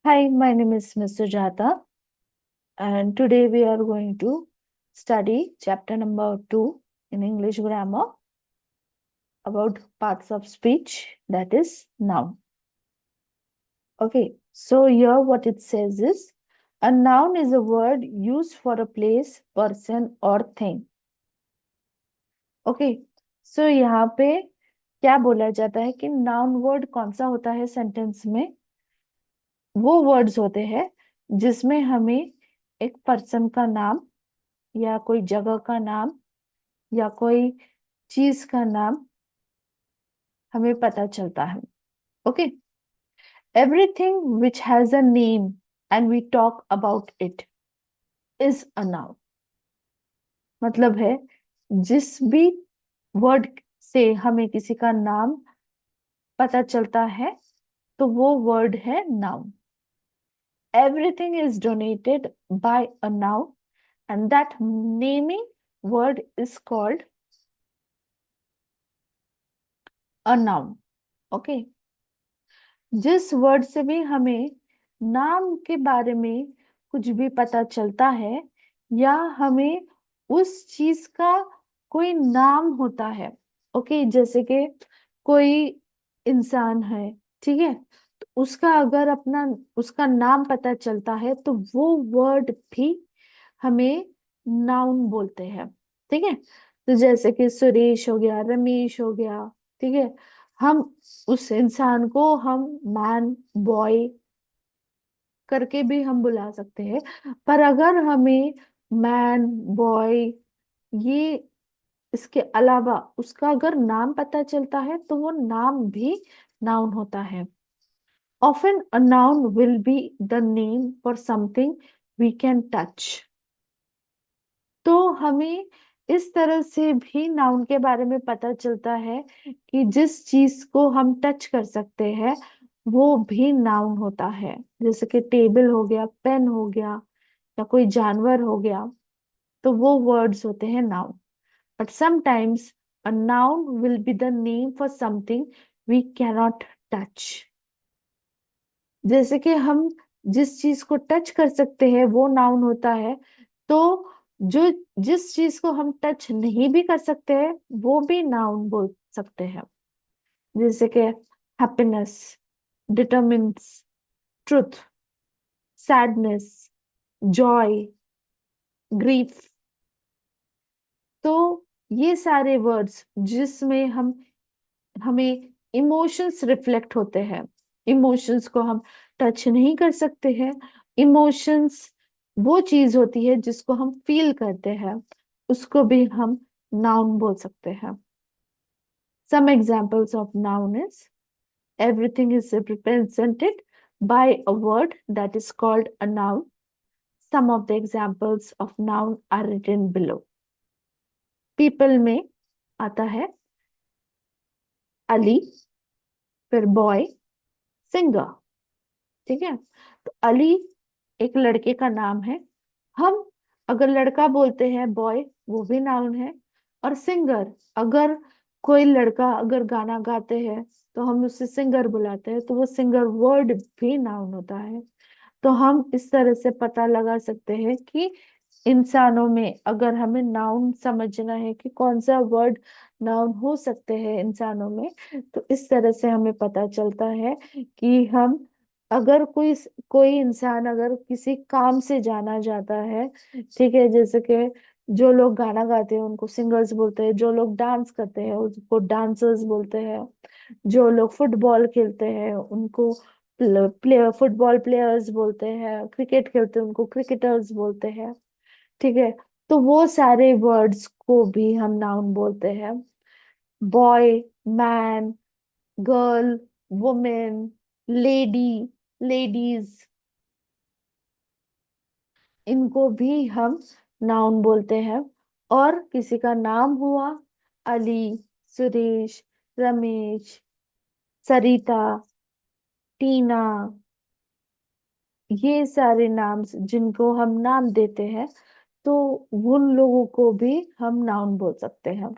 Hi, my name is Ms. Sujata, and today we are going to study chapter number 2 in English grammar about parts of speech, that is noun. Okay, so here what it says is a noun is a word used for a place, person or thing. Okay, so यहाँ पे क्या बोला जाता है कि noun word कौन सा होता है सेंटेंस में? वो वर्ड्स होते हैं जिसमें हमें एक पर्सन का नाम या कोई जगह का नाम या कोई चीज का नाम हमें पता चलता है. Okay, everything which has a name and we talk about it is a noun. मतलब है जिस भी वर्ड से हमें किसी का नाम पता चलता है तो वो वर्ड है noun. Everything is donated bye a noun and that naming word is called a noun. Okay, जिस वर्ड से भी हमें नाम के बारे में कुछ भी पता चलता है या हमें उस चीज का कोई नाम होता है. ओके, जैसे कि कोई इंसान है, ठीक है, तो उसका अगर अपना उसका नाम पता चलता है तो वो वर्ड भी हमें नाउन बोलते हैं. ठीक है, तो जैसे कि सुरेश हो गया, रमेश हो गया, ठीक है, हम उस इंसान को हम मैन, बॉय करके भी हम बुला सकते हैं. पर अगर हमें मैन, बॉय, ये इसके अलावा उसका अगर नाम पता चलता है तो वो नाम भी नाउन होता है. Often a noun will be the name for something we can touch. तो हमें इस तरह से भी नाउन के बारे में पता चलता है कि जिस चीज को हम टच कर सकते हैं वो भी नाउन होता है. जैसे कि टेबल हो गया, पेन हो गया या कोई जानवर हो गया, तो वो वर्ड्स होते हैं noun. But sometimes a noun will be the name for something we cannot touch. जैसे कि हम जिस चीज को टच कर सकते हैं वो नाउन होता है, तो जो जिस चीज को हम टच नहीं भी कर सकते हैं वो भी नाउन बोल सकते हैं. जैसे कि happiness, determines, truth, sadness, Joy, grief. तो ये सारे वर्ड्स जिसमें हम हमें इमोशंस रिफ्लेक्ट होते हैं, इमोशंस को हम टच नहीं कर सकते हैं. इमोशंस वो चीज होती है जिसको हम फील करते हैं, उसको भी हम नाउन बोल सकते हैं. Some examples of noun is everything is represented by a word that is called a noun. Some of the examples of noun are written below. People में आता है अली, फिर बॉय, सिंगर. ठीक है, तो अली एक लड़के का नाम है. हम अगर लड़का बोलते हैं बॉय, वो भी नाउन है. और सिंगर, अगर कोई लड़का अगर गाना गाते हैं तो हम उसे सिंगर बुलाते हैं, तो वो सिंगर वर्ड भी नाउन होता है. तो हम इस तरह से पता लगा सकते हैं कि इंसानों में अगर हमें नाउन समझना है कि कौन सा वर्ड नाउन हो सकते हैं इंसानों में, तो इस तरह से हमें पता चलता है कि हम अगर कोई कोई इंसान अगर किसी काम से जाना जाता है, ठीक है, जैसे कि जो लोग गाना गाते हैं उनको सिंगर्स बोलते हैं, जो लोग डांस करते हैं उसको डांसर्स बोलते हैं, जो लोग फुटबॉल खेलते हैं उनको प्लेयर फुटबॉल प्लेयर्स बोलते हैं, क्रिकेट खेलते हैं उनको क्रिकेटर्स बोलते हैं. ठीक है, तो वो सारे वर्ड्स को भी हम नाउन बोलते हैं. Boy, man, girl, women, lady, ladies, इनको भी हम नाउन बोलते हैं. और किसी का नाम हुआ अली, सुरेश, रमेश, सरिता, टीना, ये सारे नाम जिनको हम नाम देते हैं तो उन लोगों को भी हम नाउन बोल सकते हैं.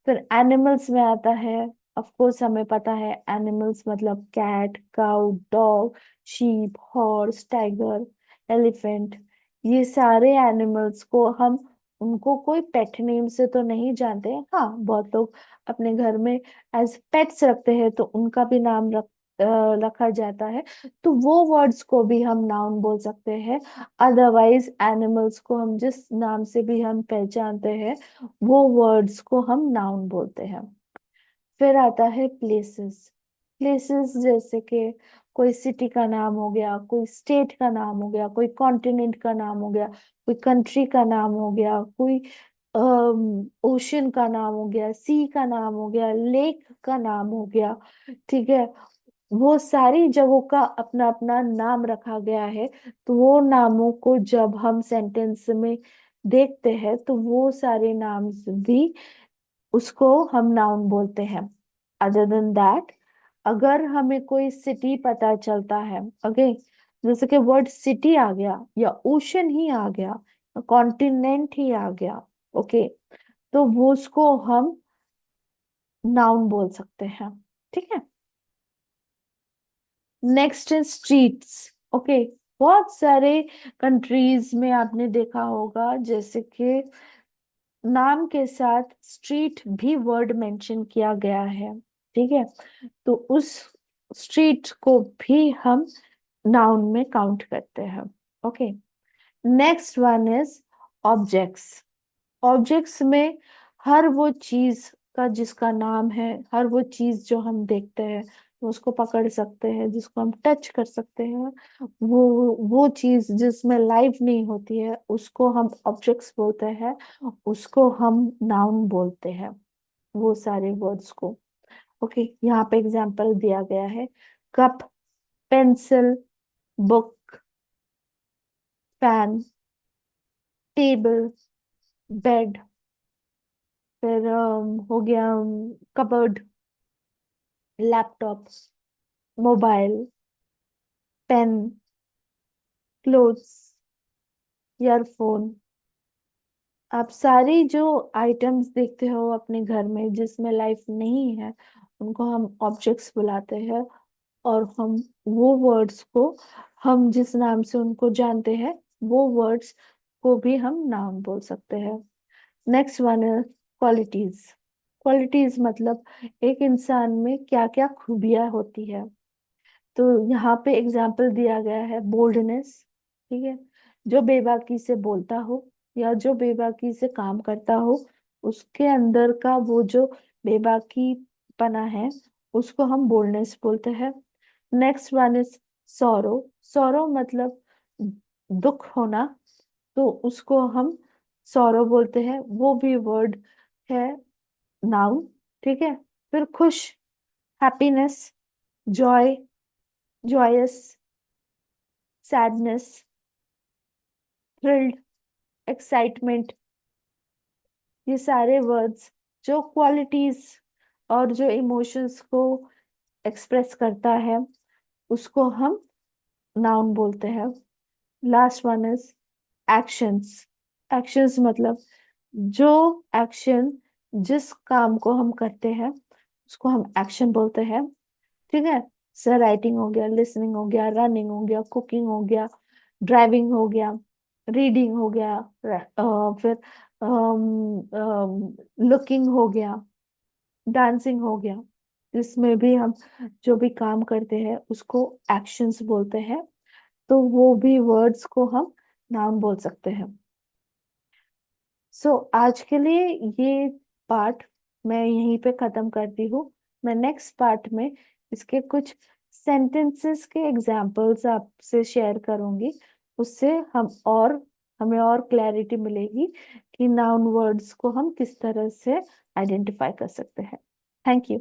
फिर एनिमल्स में आता है ऑफ कोर्स हमें पता है एनिमल्स मतलब cat, cow, dog, sheep, horse, tiger, elephant. ये सारे एनिमल्स को हम उनको कोई पेट नेम से तो नहीं जानते हैं। हाँ, बहुत लोग अपने घर में एज पेट्स रखते हैं तो उनका भी नाम रखा जाता है, तो वो वर्ड्स को भी हम नाउन बोल सकते हैं। अदरवाइज एनिमल्स को हम जिस नाम से भी हम पहचानते हैं वो वर्ड्स को हम नाउन बोलते हैं। फिर आता है प्लेसेस। प्लेसेस जैसे कि कोई सिटी का नाम हो गया, कोई स्टेट का नाम हो गया, कोई कॉन्टिनेंट का नाम हो गया, कोई कंट्री का नाम हो गया, कोई ओशन का नाम हो गया, सी का नाम हो गया, लेक का नाम हो गया। ठीक है, वो सारी जगहों का अपना अपना नाम रखा गया है। तो वो नामों को जब हम सेंटेंस में देखते हैं तो वो सारे नाम भी उसको हम नाउन बोलते हैं। अदर देन दैट, अगर हमें कोई सिटी पता चलता है, ओके, जैसे कि वर्ड सिटी आ गया या ओशन ही आ गया या कॉन्टिनेंट ही आ गया, ओके, तो वो उसको हम नाउन बोल सकते हैं। ठीक है। नेक्स्ट है स्ट्रीट्स। ओके, बहुत सारे कंट्रीज में आपने देखा होगा जैसे कि नाम के साथ स्ट्रीट भी वर्ड मेंशन किया गया है। ठीक है, तो उस स्ट्रीट को भी हम नाउन में काउंट करते हैं। Okay, next one is objects. Objects में हर वो चीज का जिसका नाम है, हर वो चीज जो हम देखते हैं उसको पकड़ सकते हैं, जिसको हम टच कर सकते हैं, वो चीज जिसमें लाइफ नहीं होती है उसको हम ऑब्जेक्ट्स बोलते हैं, उसको हम नाउन बोलते हैं, वो सारे वर्ड्स को। ओके, यहाँ पे एग्जांपल दिया गया है, cup, pencil, book, fan, table, bed, फिर हो गया cupboard, laptop, mobile, pen, clothes, earphone. आप सारी जो आइटम्स देखते हो अपने घर में जिसमें लाइफ नहीं है उनको हम ऑब्जेक्ट्स बुलाते हैं, और हम वो वर्ड्स को, हम जिस नाम से उनको जानते हैं वो वर्ड्स को भी हम नाम बोल सकते हैं। नेक्स्ट वन है क्वालिटीज। क्वालिटीज मतलब एक इंसान में क्या क्या खूबियां होती है। तो यहाँ पे एग्जाम्पल दिया गया है बोल्डनेस। ठीक है, जो बेबाकी से बोलता हो या जो बेबाकी से काम करता हो, उसके अंदर का वो जो बेबाकी पना है उसको हम बोल्डनेस बोलते हैं। Next one is sorrow. Sorrow मतलब दुख होना, तो उसको हम सॉरो बोलते हैं, वो भी वर्ड है, नाउन। ठीक है, फिर खुश, happiness, joy, joyous, sadness, thrilled, excitement. ये सारे वर्ड्स जो क्वालिटीज और जो इमोशंस को एक्सप्रेस करता है उसको हम नाउन बोलते हैं। Last one is actions. Actions मतलब जो एक्शन, जिस काम को हम करते हैं उसको हम एक्शन बोलते हैं। ठीक है, सर राइटिंग हो गया, लिसनिंग हो गया, रनिंग हो गया, कुकिंग हो गया, ड्राइविंग हो गया, रीडिंग हो गया, फिर लुकिंग हो गया, डांसिंग हो गया। इसमें भी हम जो भी काम करते हैं उसको एक्शंस बोलते हैं, तो वो भी वर्ड्स को हम नाउन बोल सकते हैं। आज के लिए ये पार्ट मैं यहीं पे खत्म करती हूँ। मैं नेक्स्ट पार्ट में इसके कुछ सेंटेंसेस के एग्जांपल्स आपसे शेयर करूंगी। उससे हमें और क्लैरिटी मिलेगी कि नाउन वर्ड्स को हम किस तरह से आइडेंटिफाई कर सकते हैं। Thank you.